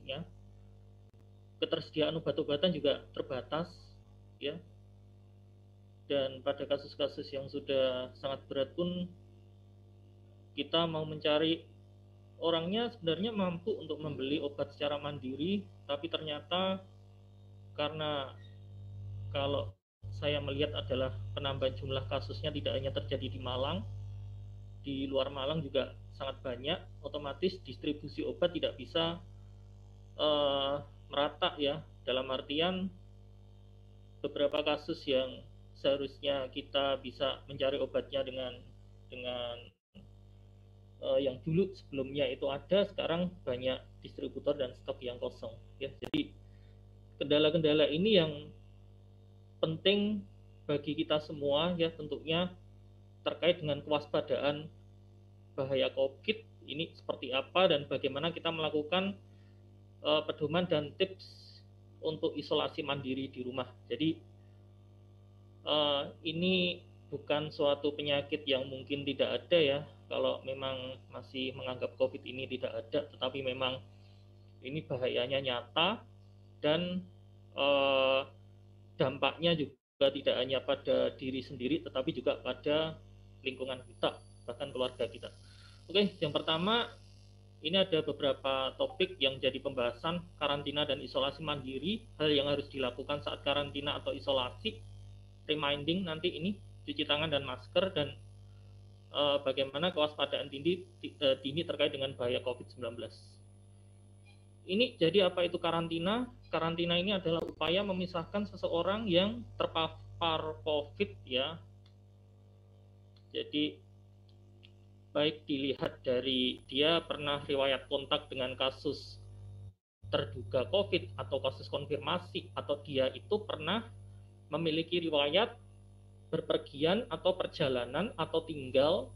ya. Ketersediaan obat-obatan juga terbatas, ya. Dan pada kasus-kasus yang sudah sangat berat pun kita mau mencari orangnya sebenarnya mampu untuk membeli obat secara mandiri, tapi ternyata karena kalau saya melihat adalah penambahan jumlah kasusnya tidak hanya terjadi di Malang, di luar Malang juga sangat banyak, otomatis distribusi obat tidak bisa merata ya, dalam artian beberapa kasus yang seharusnya kita bisa mencari obatnya dengan yang dulu sebelumnya itu ada, sekarang banyak distributor dan stok yang kosong ya. Jadi kendala-kendala ini yang penting bagi kita semua ya, tentunya terkait dengan kewaspadaan bahaya COVID ini seperti apa dan bagaimana kita melakukan pedoman dan tips untuk isolasi mandiri di rumah. Jadi ini bukan suatu penyakit yang mungkin tidak ada ya, kalau memang masih menganggap COVID ini tidak ada, tetapi memang ini bahayanya nyata dan dampaknya juga tidak hanya pada diri sendiri, tetapi juga pada lingkungan kita, bahkan keluarga kita. Oke, yang pertama ini ada beberapa topik yang jadi pembahasan: karantina dan isolasi mandiri, hal yang harus dilakukan saat karantina atau isolasi, reminding nanti ini cuci tangan dan masker, dan bagaimana kewaspadaan dini terkait dengan bahaya COVID-19. Ini jadi apa itu karantina? Karantina ini adalah upaya memisahkan seseorang yang terpapar COVID ya. Jadi baik dilihat dari dia pernah riwayat kontak dengan kasus terduga COVID atau kasus konfirmasi, atau dia itu pernah memiliki riwayat berpergian atau perjalanan atau tinggal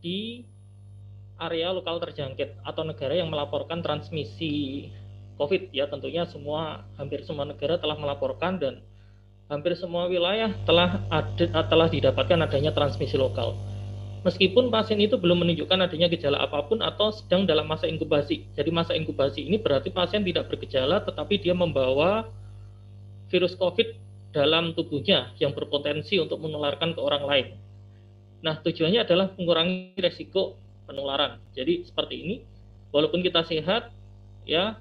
di area lokal terjangkit atau negara yang melaporkan transmisi COVID ya. Tentunya hampir semua negara telah melaporkan dan hampir semua wilayah telah didapatkan adanya transmisi lokal. Meskipun pasien itu belum menunjukkan adanya gejala apapun atau sedang dalam masa inkubasi. Jadi masa inkubasi ini berarti pasien tidak bergejala tetapi dia membawa virus COVID dalam tubuhnya yang berpotensi untuk menularkan ke orang lain. Nah, tujuannya adalah mengurangi resiko penularan. Jadi seperti ini, walaupun kita sehat ya,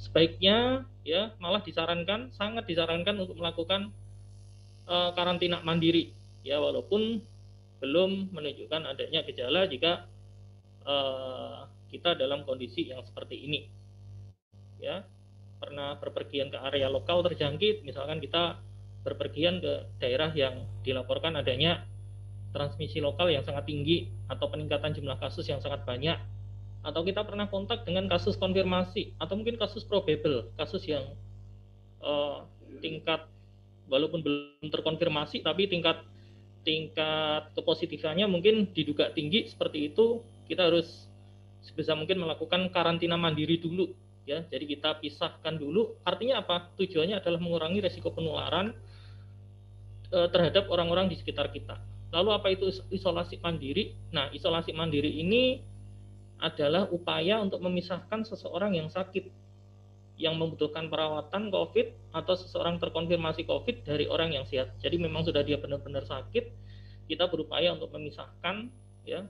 sebaiknya ya malah sangat disarankan untuk melakukan karantina mandiri ya, walaupun belum menunjukkan adanya gejala jika kita dalam kondisi yang seperti ini ya. Pernah berpergian ke area lokal terjangkit, misalkan kita berpergian ke daerah yang dilaporkan adanya transmisi lokal yang sangat tinggi atau peningkatan jumlah kasus yang sangat banyak, atau kita pernah kontak dengan kasus konfirmasi atau mungkin kasus probable, kasus yang tingkat walaupun belum terkonfirmasi tapi tingkat kepositifannya mungkin diduga tinggi, seperti itu kita harus sebisa mungkin melakukan karantina mandiri dulu ya. Jadi kita pisahkan dulu. Artinya apa? Tujuannya adalah mengurangi resiko penularan terhadap orang-orang di sekitar kita. Lalu apa itu isolasi mandiri? Nah, isolasi mandiri ini adalah upaya untuk memisahkan seseorang yang sakit, yang membutuhkan perawatan COVID atau seseorang terkonfirmasi COVID dari orang yang sehat. Jadi memang sudah dia benar-benar sakit, kita berupaya untuk memisahkan ya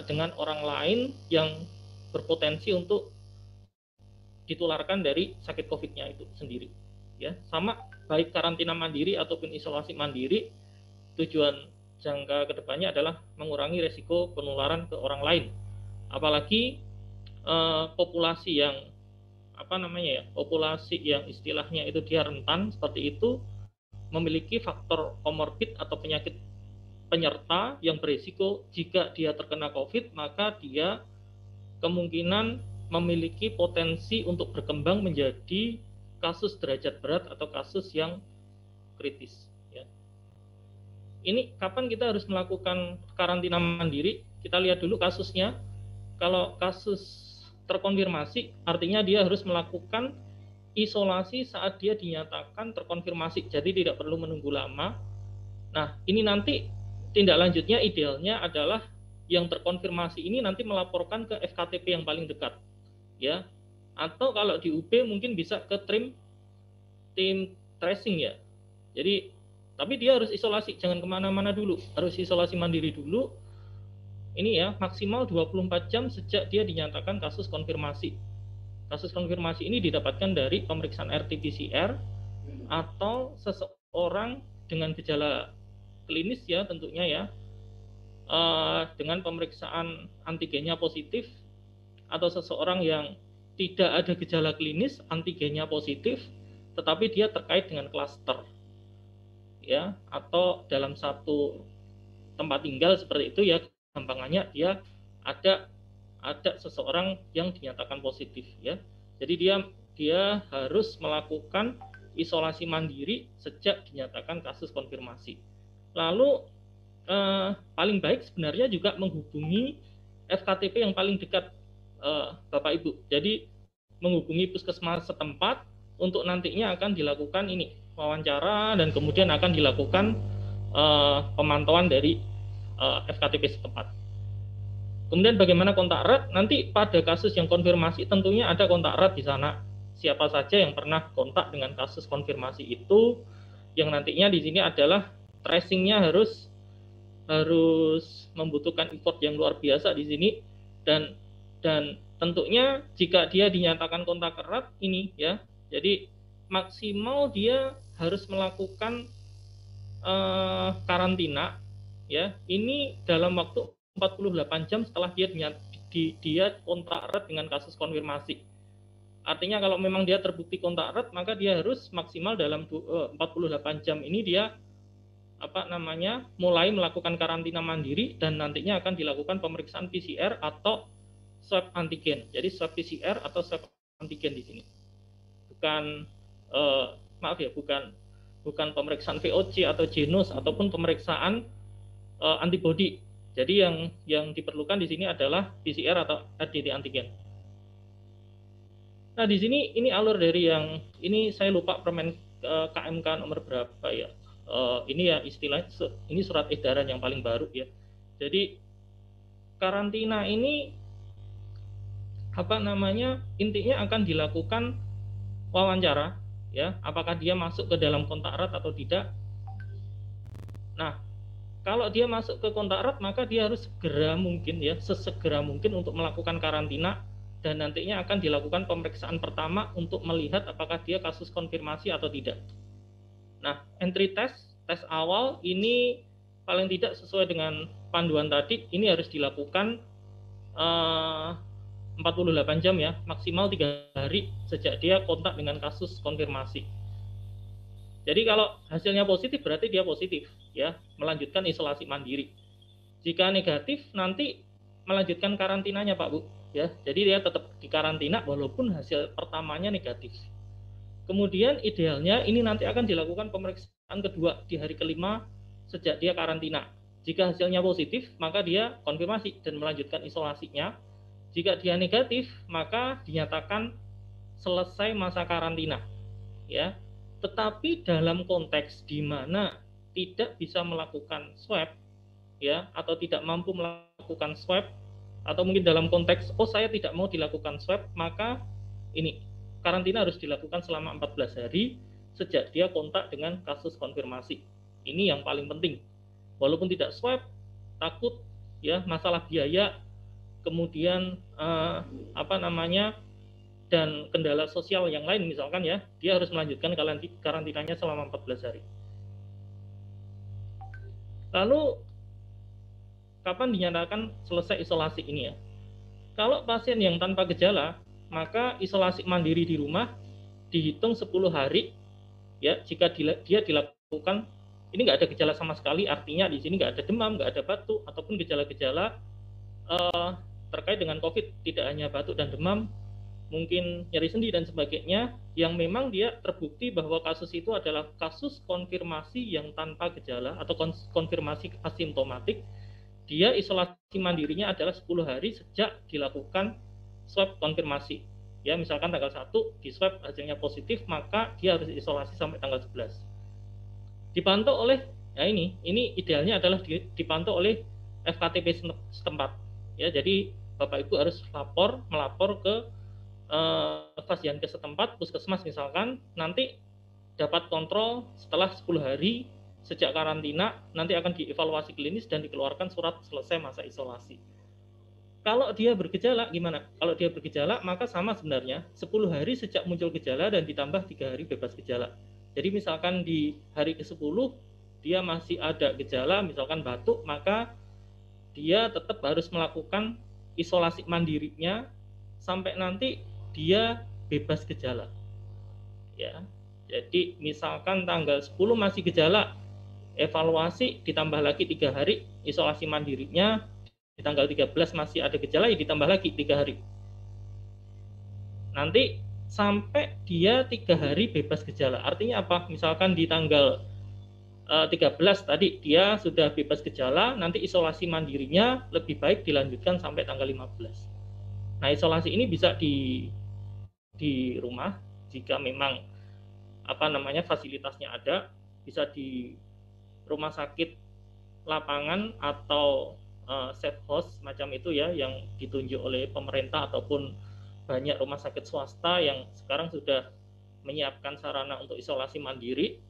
dengan orang lain yang berpotensi untuk ditularkan dari sakit COVID-nya itu sendiri. Ya, sama baik karantina mandiri ataupun isolasi mandiri, tujuan jangka kedepannya adalah mengurangi resiko penularan ke orang lain. Apalagi populasi yang populasi yang istilahnya itu dia rentan seperti itu, memiliki faktor komorbid atau penyakit penyerta yang berisiko jika dia terkena COVID, maka dia kemungkinan memiliki potensi untuk berkembang menjadi kasus derajat berat atau kasus yang kritis ya. Ini kapan kita harus melakukan karantina mandiri? Kita lihat dulu kasusnya. Kalau kasus terkonfirmasi, artinya dia harus melakukan isolasi saat dia dinyatakan terkonfirmasi, jadi tidak perlu menunggu lama. Nah, ini nanti tindak lanjutnya idealnya adalah yang terkonfirmasi ini nanti melaporkan ke FKTP yang paling dekat ya. Atau kalau di UB mungkin bisa ke tim tracing ya. Jadi tapi dia harus isolasi, jangan kemana-mana dulu, harus isolasi mandiri dulu. Ini ya, maksimal 24 jam sejak dia dinyatakan kasus konfirmasi. Kasus konfirmasi ini didapatkan dari pemeriksaan RT-PCR atau seseorang dengan gejala klinis ya tentunya ya, dengan pemeriksaan antigennya positif, atau seseorang yang tidak ada gejala klinis, antigennya positif, tetapi dia terkait dengan klaster ya, atau dalam satu tempat tinggal seperti itu ya, gampangannya dia ada seseorang yang dinyatakan positif ya. Jadi dia harus melakukan isolasi mandiri sejak dinyatakan kasus konfirmasi. Lalu paling baik sebenarnya juga menghubungi FKTP yang paling dekat Bapak Ibu. Jadi menghubungi puskesmas setempat untuk nantinya akan dilakukan ini wawancara dan kemudian akan dilakukan pemantauan dari FKTP setempat. Kemudian bagaimana kontak erat? Nanti pada kasus yang konfirmasi tentunya ada kontak erat di sana. Siapa saja yang pernah kontak dengan kasus konfirmasi itu, yang nantinya di sini adalah tracingnya harus membutuhkan effort yang luar biasa di sini, dan tentunya jika dia dinyatakan kontak erat ini ya, jadi maksimal dia harus melakukan karantina ya, ini dalam waktu 48 jam setelah dia kontak erat dengan kasus konfirmasi. Artinya kalau memang dia terbukti kontak erat, maka dia harus maksimal dalam 48 jam ini dia mulai melakukan karantina mandiri, dan nantinya akan dilakukan pemeriksaan PCR atau swab antigen. Jadi swab PCR atau swab antigen di sini. Bukan bukan pemeriksaan VOC atau genus ataupun pemeriksaan antibody. Jadi yang diperlukan di sini adalah PCR atau RDT antigen. Nah, di sini ini alur dari yang ini saya lupa permen KMK nomor berapa ya. Ini ya istilahnya ini surat edaran yang paling baru ya. Jadi karantina ini intinya akan dilakukan wawancara ya, apakah dia masuk ke dalam kontak erat atau tidak. Nah, kalau dia masuk ke kontak erat, maka dia harus sesegera mungkin untuk melakukan karantina, dan nantinya akan dilakukan pemeriksaan pertama untuk melihat apakah dia kasus konfirmasi atau tidak. Nah, entry tes awal ini paling tidak sesuai dengan panduan tadi, ini harus dilakukan 48 jam ya, maksimal 3 hari sejak dia kontak dengan kasus konfirmasi. Jadi kalau hasilnya positif berarti dia positif ya, melanjutkan isolasi mandiri. Jika negatif nanti melanjutkan karantinanya Pak Bu ya. Jadi dia tetap dikarantina walaupun hasil pertamanya negatif. Kemudian idealnya ini nanti akan dilakukan pemeriksaan kedua di hari kelima sejak dia karantina. Jika hasilnya positif, maka dia konfirmasi dan melanjutkan isolasinya. Jika dia negatif, maka dinyatakan selesai masa karantina ya. Tetapi dalam konteks di mana tidak bisa melakukan swab ya, atau tidak mampu melakukan swab, atau mungkin dalam konteks saya tidak mau dilakukan swab, maka ini karantina harus dilakukan selama 14 hari sejak dia kontak dengan kasus konfirmasi. Ini yang paling penting. Walaupun tidak swab, takut ya masalah biaya, kemudian dan kendala sosial yang lain misalkan ya, dia harus melanjutkan karantinanya selama 14 hari. Lalu kapan dinyatakan selesai isolasi ini ya? Kalau pasien yang tanpa gejala, maka isolasi mandiri di rumah dihitung 10 hari ya. Jika dia dilakukan ini nggak ada gejala sama sekali, artinya di sini nggak ada demam, nggak ada batuk, ataupun gejala-gejala terkait dengan COVID, tidak hanya batuk dan demam, mungkin nyeri sendi dan sebagainya, yang memang dia terbukti bahwa kasus itu adalah kasus konfirmasi yang tanpa gejala atau konfirmasi asimptomatik, dia isolasi mandirinya adalah 10 hari sejak dilakukan swab konfirmasi. Ya, misalkan tanggal 1 di swab hasilnya positif, maka dia harus isolasi sampai tanggal 11. Dipantau oleh, ya ini idealnya adalah dipantau oleh FKTP setempat. Ya, jadi Bapak Ibu harus melapor ke Fasiankes setempat, puskesmas misalkan, nanti dapat kontrol setelah 10 hari sejak karantina, nanti akan dievaluasi klinis dan dikeluarkan surat selesai masa isolasi. Kalau dia bergejala gimana? Kalau dia bergejala maka sama sebenarnya, 10 hari sejak muncul gejala dan ditambah 3 hari bebas gejala. Jadi misalkan di hari ke-10 dia masih ada gejala, misalkan batuk, maka dia tetap harus melakukan isolasi mandirinya sampai nanti dia bebas gejala. Ya. Jadi misalkan tanggal 10 masih gejala, evaluasi ditambah lagi 3 hari isolasi mandirinya, di tanggal 13 masih ada gejala, ya ditambah lagi 3 hari. Nanti sampai dia 3 hari bebas gejala. Artinya apa? Misalkan di tanggal 13 tadi dia sudah bebas gejala, nanti isolasi mandirinya lebih baik dilanjutkan sampai tanggal 15. Nah, isolasi ini bisa di rumah jika memang fasilitasnya ada, bisa di rumah sakit lapangan atau safe house macam itu ya, yang ditunjuk oleh pemerintah ataupun banyak rumah sakit swasta yang sekarang sudah menyiapkan sarana untuk isolasi mandiri,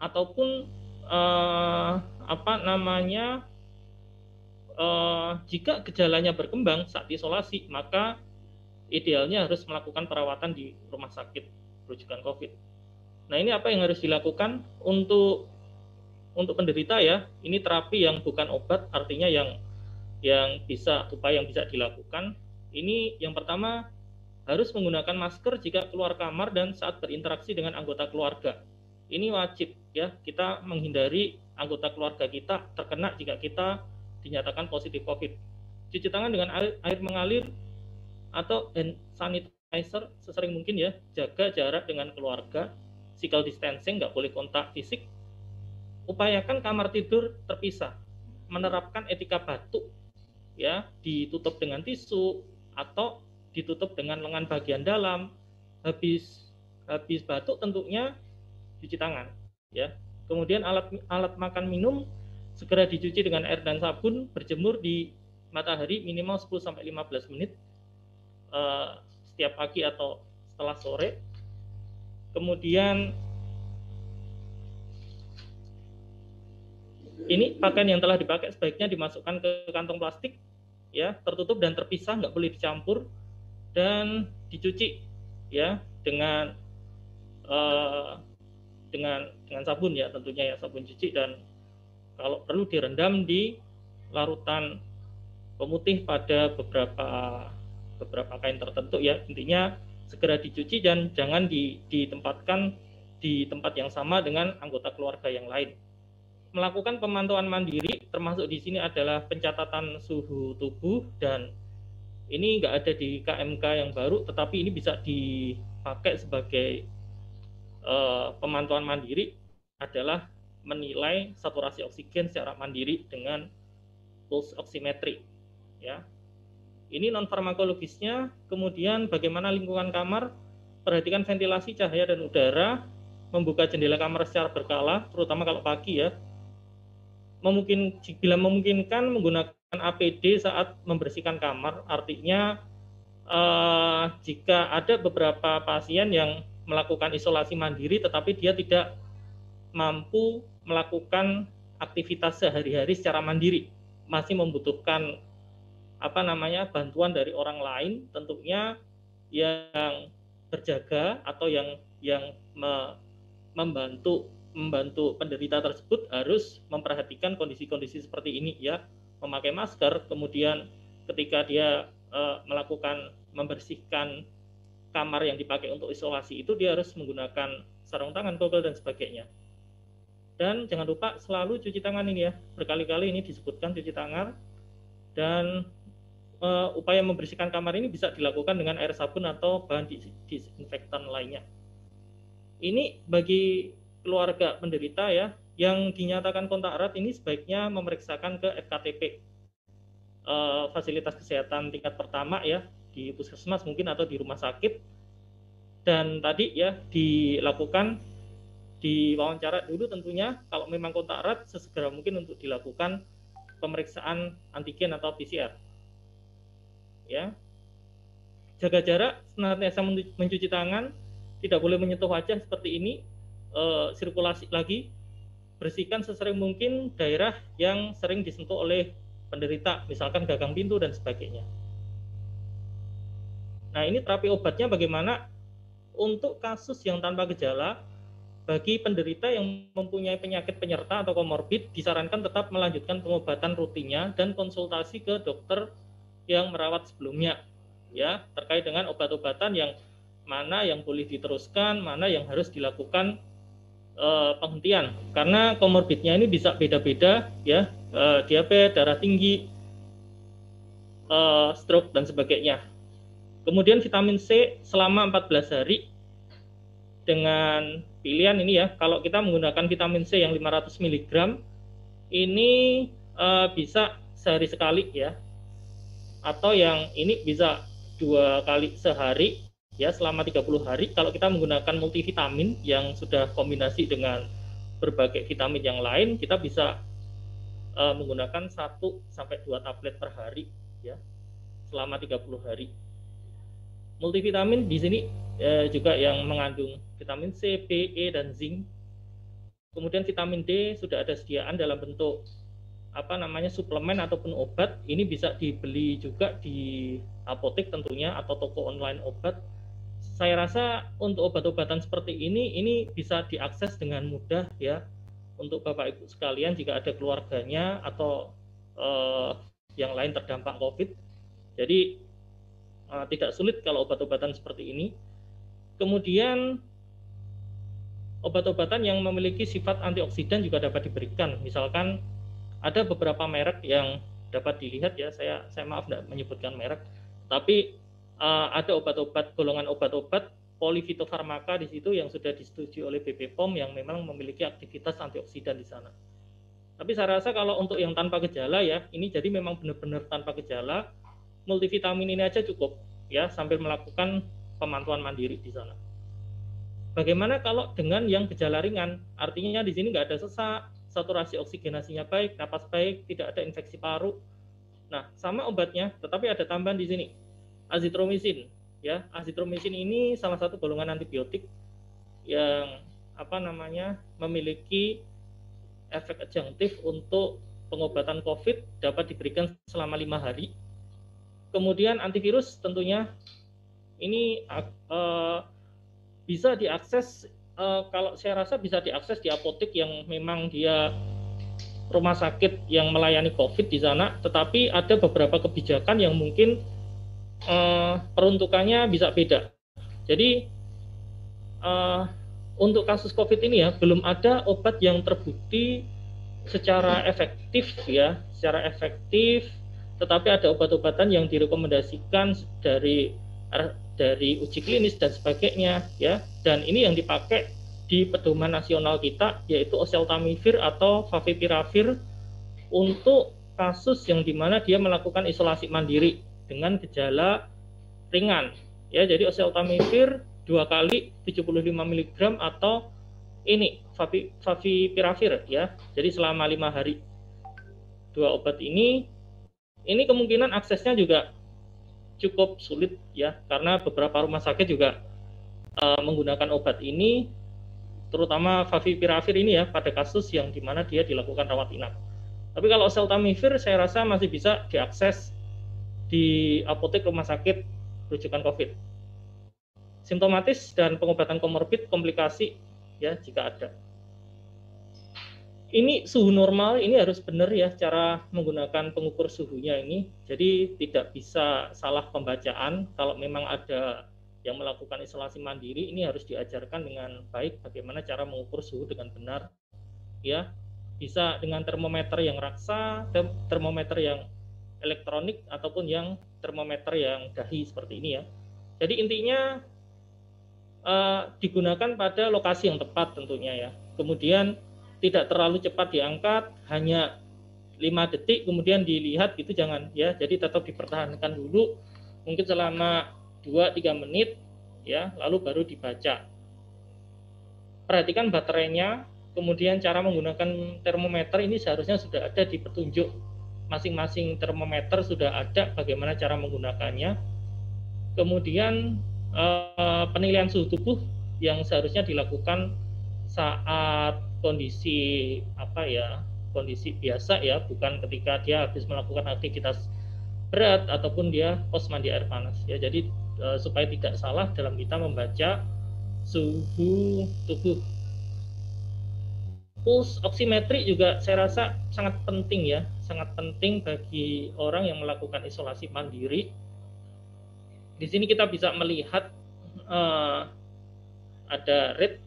ataupun jika gejalanya berkembang saat isolasi, maka idealnya harus melakukan perawatan di rumah sakit rujukan COVID. Nah, ini apa yang harus dilakukan untuk penderita ya? Ini terapi yang bukan obat, artinya yang upaya yang bisa dilakukan. Ini yang pertama, harus menggunakan masker jika keluar kamar dan saat berinteraksi dengan anggota keluarga. Ini wajib ya, kita menghindari anggota keluarga kita terkena jika kita dinyatakan positif COVID. Cuci tangan dengan air mengalir atau hand sanitizer sesering mungkin ya. Jaga jarak dengan keluarga, physical distancing, nggak boleh kontak fisik. Upayakan kamar tidur terpisah. Menerapkan etika batuk ya, ditutup dengan tisu atau ditutup dengan lengan bagian dalam. Habis batuk tentunya cuci tangan ya. Kemudian alat makan minum segera dicuci dengan air dan sabun, berjemur di matahari minimal 10-15 menit setiap pagi atau setelah sore. Kemudian ini pakaian yang telah dipakai sebaiknya dimasukkan ke kantong plastik ya, tertutup dan terpisah, nggak boleh dicampur, dan dicuci ya dengan sabun ya, tentunya ya, sabun cuci, dan kalau perlu direndam di larutan pemutih pada beberapa kain tertentu ya. Intinya segera dicuci dan jangan ditempatkan di tempat yang sama dengan anggota keluarga yang lain. Melakukan pemantauan mandiri, termasuk di sini adalah pencatatan suhu tubuh, dan ini nggak ada di KMK yang baru, tetapi ini bisa dipakai sebagai pemantauan mandiri, adalah menilai saturasi oksigen secara mandiri dengan pulse oximetry ya. Ini non farmakologisnya. Kemudian bagaimana lingkungan kamar, perhatikan ventilasi, cahaya dan udara, membuka jendela kamar secara berkala, terutama kalau pagi ya. Bila memungkinkan menggunakan APD saat membersihkan kamar, artinya jika ada beberapa pasien yang melakukan isolasi mandiri tetapi dia tidak mampu melakukan aktivitas sehari-hari secara mandiri, masih membutuhkan bantuan dari orang lain, tentunya yang berjaga atau yang membantu penderita tersebut harus memperhatikan kondisi-kondisi seperti ini ya, memakai masker, kemudian ketika dia melakukan membersihkan kamar yang dipakai untuk isolasi itu dia harus menggunakan sarung tangan, goggle dan sebagainya. Dan jangan lupa selalu cuci tangan ini ya, berkali-kali ini disebutkan cuci tangan. Dan upaya membersihkan kamar ini bisa dilakukan dengan air sabun atau bahan disinfektan lainnya. Ini bagi keluarga penderita ya, yang dinyatakan kontak erat ini sebaiknya memeriksakan ke FKTP, fasilitas kesehatan tingkat pertama ya, di puskesmas mungkin atau di rumah sakit, dan tadi ya dilakukan diwawancara dulu tentunya. Kalau memang kontak erat, sesegera mungkin untuk dilakukan pemeriksaan antigen atau PCR ya. jaga jarak, senantiasa mencuci tangan, tidak boleh menyentuh wajah seperti ini, sirkulasi lagi, bersihkan sesering mungkin daerah yang sering disentuh oleh penderita, misalkan gagang pintu dan sebagainya. Nah, ini terapi obatnya bagaimana? Untuk kasus yang tanpa gejala, bagi penderita yang mempunyai penyakit penyerta atau komorbid, disarankan tetap melanjutkan pengobatan rutinnya dan konsultasi ke dokter yang merawat sebelumnya, ya, terkait dengan obat-obatan yang mana yang boleh diteruskan, mana yang harus dilakukan penghentian, karena komorbidnya ini bisa beda-beda, ya, diabetes, darah tinggi, stroke dan sebagainya. Kemudian vitamin C selama 14 hari dengan pilihan ini ya, kalau kita menggunakan vitamin C yang 500 mg ini bisa sehari sekali ya, atau yang ini bisa 2 kali sehari ya selama 30 hari. Kalau kita menggunakan multivitamin yang sudah kombinasi dengan berbagai vitamin yang lain, kita bisa menggunakan 1 sampai 2 tablet per hari ya selama 30 hari. Multivitamin di sini juga yang mengandung vitamin C, B, E, dan zinc. Kemudian vitamin D sudah ada sediaan dalam bentuk suplemen ataupun obat. Ini bisa dibeli juga di apotek tentunya atau toko online obat. Saya rasa untuk obat-obatan seperti ini bisa diakses dengan mudah ya untuk Bapak Ibu sekalian jika ada keluarganya atau yang lain terdampak COVID. Jadi tidak sulit kalau obat-obatan seperti ini. Kemudian obat-obatan yang memiliki sifat antioksidan juga dapat diberikan. Misalkan ada beberapa merek yang dapat dilihat ya, saya maaf tidak menyebutkan merek, tapi ada obat-obat, golongan obat-obat polifitofarmaka di situ yang sudah disetujui oleh BP POM yang memang memiliki aktivitas antioksidan di sana. Tapi saya rasa kalau untuk yang tanpa gejala ya, ini jadi memang benar-benar tanpa gejala, multivitamin ini aja cukup ya sambil melakukan pemantauan mandiri di sana. Bagaimana kalau dengan yang gejala ringan? Artinya di sini nggak ada sesak, saturasi oksigenasinya baik, napas baik, tidak ada infeksi paru. Nah, sama obatnya, tetapi ada tambahan di sini, azitromisin. Ya, azitromisin ini salah satu golongan antibiotik yang memiliki efek adjunktif untuk pengobatan COVID, dapat diberikan selama 5 hari. Kemudian antivirus tentunya ini bisa diakses, kalau saya rasa bisa diakses di apotek yang memang dia rumah sakit yang melayani COVID di sana, tetapi ada beberapa kebijakan yang mungkin peruntukannya bisa beda. Jadi untuk kasus COVID ini ya, belum ada obat yang terbukti secara efektif ya, tetapi ada obat-obatan yang direkomendasikan dari uji klinis dan sebagainya ya, dan ini yang dipakai di pedoman nasional kita yaitu oseltamivir atau favipiravir untuk kasus yang dimana dia melakukan isolasi mandiri dengan gejala ringan ya. Jadi oseltamivir 2 kali 75 mg atau ini favipiravir ya, jadi selama 5 hari. 2 obat ini kemungkinan aksesnya juga cukup sulit ya, karena beberapa rumah sakit juga menggunakan obat ini, terutama favipiravir ini ya pada kasus yang dimana dia dilakukan rawat inap. Tapi kalau oseltamivir saya rasa masih bisa diakses di apotek rumah sakit rujukan COVID. Simptomatis dan pengobatan komorbid, komplikasi ya jika ada. Ini suhu normal, ini harus benar ya cara menggunakan pengukur suhunya ini. Jadi tidak bisa salah pembacaan. Kalau memang ada yang melakukan isolasi mandiri, ini harus diajarkan dengan baik bagaimana cara mengukur suhu dengan benar. Ya, bisa dengan termometer yang raksa, termometer yang elektronik, ataupun yang termometer yang dahi seperti ini ya. Jadi intinya digunakan pada lokasi yang tepat tentunya ya. Kemudian tidak terlalu cepat diangkat, hanya 5 detik kemudian dilihat gitu, jangan ya. Jadi tetap dipertahankan dulu mungkin selama 2-3 menit ya, lalu baru dibaca. Perhatikan baterainya, kemudian cara menggunakan termometer ini seharusnya sudah ada di petunjuk. Masing-masing termometer sudah ada bagaimana cara menggunakannya. Kemudian penilaian suhu tubuh yang seharusnya dilakukan saat kondisi kondisi biasa ya, bukan ketika dia habis melakukan aktivitas berat ataupun dia pos mandi air panas ya. Jadi supaya tidak salah dalam kita membaca suhu tubuh. Pulse oximetri juga saya rasa sangat penting ya, sangat penting bagi orang yang melakukan isolasi mandiri. Di sini kita bisa melihat ada rate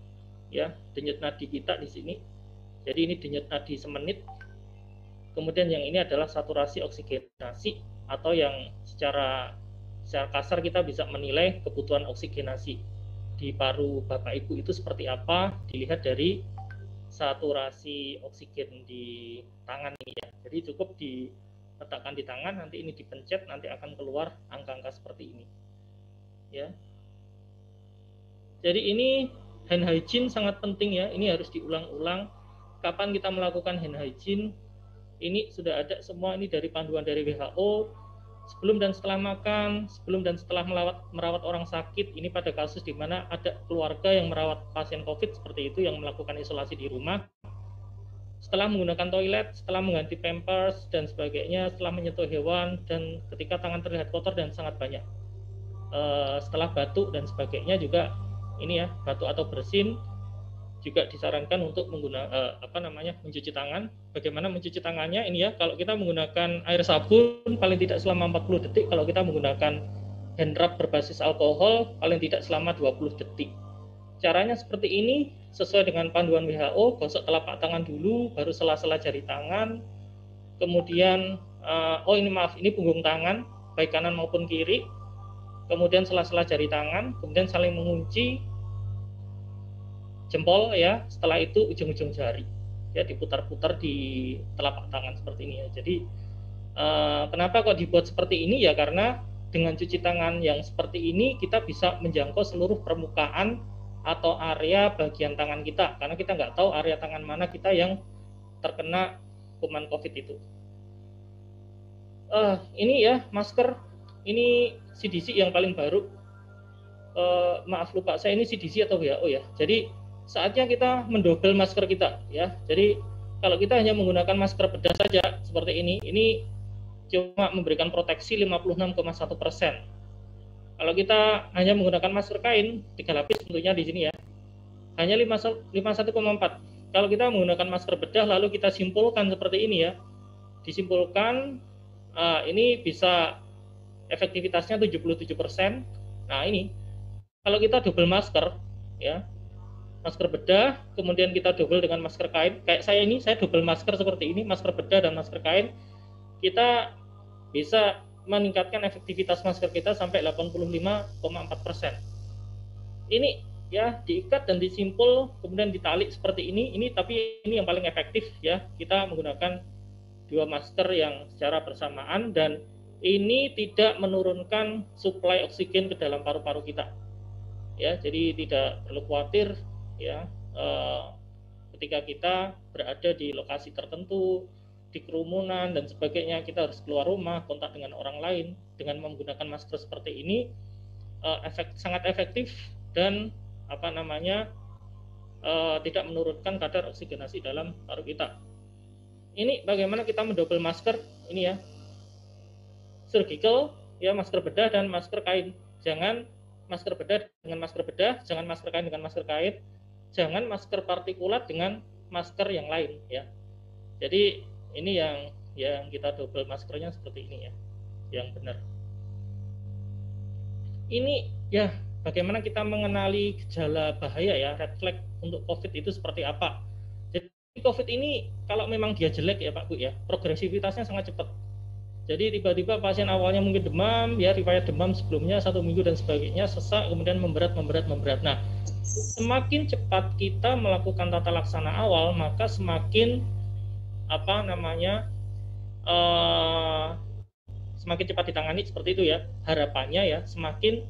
ya, denyut nadi kita di sini. Jadi ini denyut nadi semenit. Kemudian yang ini adalah saturasi oksigenasi, atau yang secara kasar kita bisa menilai kebutuhan oksigenasi di paru Bapak Ibu itu seperti apa, dilihat dari saturasi oksigen di tangan ini ya. Jadi cukup diletakkan di tangan, nanti ini dipencet, nanti akan keluar angka-angka seperti ini ya. Jadi ini hand hygiene sangat penting ya, ini harus diulang-ulang. Kapan kita melakukan hand hygiene? Ini sudah ada semua, ini dari panduan dari WHO, sebelum dan setelah makan, sebelum dan setelah merawat orang sakit. Ini pada kasus di mana ada keluarga yang merawat pasien COVID seperti itu, yang melakukan isolasi di rumah. Setelah menggunakan toilet, setelah mengganti pampers dan sebagainya, setelah menyentuh hewan, dan ketika tangan terlihat kotor dan sangat banyak. Setelah batuk dan sebagainya juga, ini ya, batuk atau bersin, juga disarankan untuk mencuci tangan. Bagaimana mencuci tangannya? Ini ya, kalau kita menggunakan air sabun paling tidak selama 40 detik, kalau kita menggunakan hand rub berbasis alkohol paling tidak selama 20 detik. Caranya seperti ini, sesuai dengan panduan WHO, gosok telapak tangan dulu, baru sela-sela jari tangan. Kemudian ini punggung tangan, baik kanan maupun kiri. Kemudian sela-sela jari tangan, kemudian saling mengunci jempol ya, setelah itu ujung-ujung jari ya, diputar-putar di telapak tangan seperti ini ya. Jadi kenapa kok dibuat seperti ini ya, karena dengan cuci tangan yang seperti ini kita bisa menjangkau seluruh permukaan atau area bagian tangan kita, karena kita nggak tahu area tangan mana kita yang terkena kuman COVID itu. Ini ya masker, ini CDC yang paling baru. Maaf lupa saya, ini CDC atau WHO ya. Jadi saatnya kita mendobel masker kita ya. Jadi kalau kita hanya menggunakan masker bedah saja seperti ini cuma memberikan proteksi 56,1%. Kalau kita hanya menggunakan masker kain 3 lapis tentunya di sini ya, hanya 51,4. Kalau kita menggunakan masker bedah lalu kita simpulkan seperti ini ya, disimpulkan ini bisa efektivitasnya 77%. Nah ini kalau kita double masker ya, masker bedah, kemudian kita double dengan masker kain. Kayak saya ini, saya double masker seperti ini, masker bedah dan masker kain. Kita bisa meningkatkan efektivitas masker kita sampai 85,4%. Ini ya, diikat dan disimpul, kemudian ditali seperti ini. Tapi ini yang paling efektif ya. Kita menggunakan 2 masker yang secara bersamaan, dan ini tidak menurunkan suplai oksigen ke dalam paru-paru kita. Ya, jadi tidak perlu khawatir ya, ketika kita berada di lokasi tertentu, di kerumunan dan sebagainya, kita harus keluar rumah, kontak dengan orang lain. Dengan menggunakan masker seperti ini sangat efektif dan tidak menurunkan kadar oksigenasi dalam paru kita. Ini bagaimana kita mendobel masker ini ya, surgical ya, masker bedah dan masker kain. Jangan masker bedah dengan masker bedah, jangan masker kain dengan masker kain, jangan masker partikulat dengan masker yang lain ya. Jadi ini yang kita double maskernya seperti ini ya, yang benar. Ini ya, bagaimana kita mengenali gejala bahaya ya, red flag untuk COVID itu seperti apa. Jadi COVID ini kalau memang dia jelek ya Pak Bu ya, progresivitasnya sangat cepat. Jadi tiba-tiba pasien awalnya mungkin demam, ya riwayat demam sebelumnya 1 minggu dan sebagainya, sesak, kemudian memberat. Nah, semakin cepat kita melakukan tata laksana awal, maka semakin semakin cepat ditangani seperti itu ya. Harapannya ya, semakin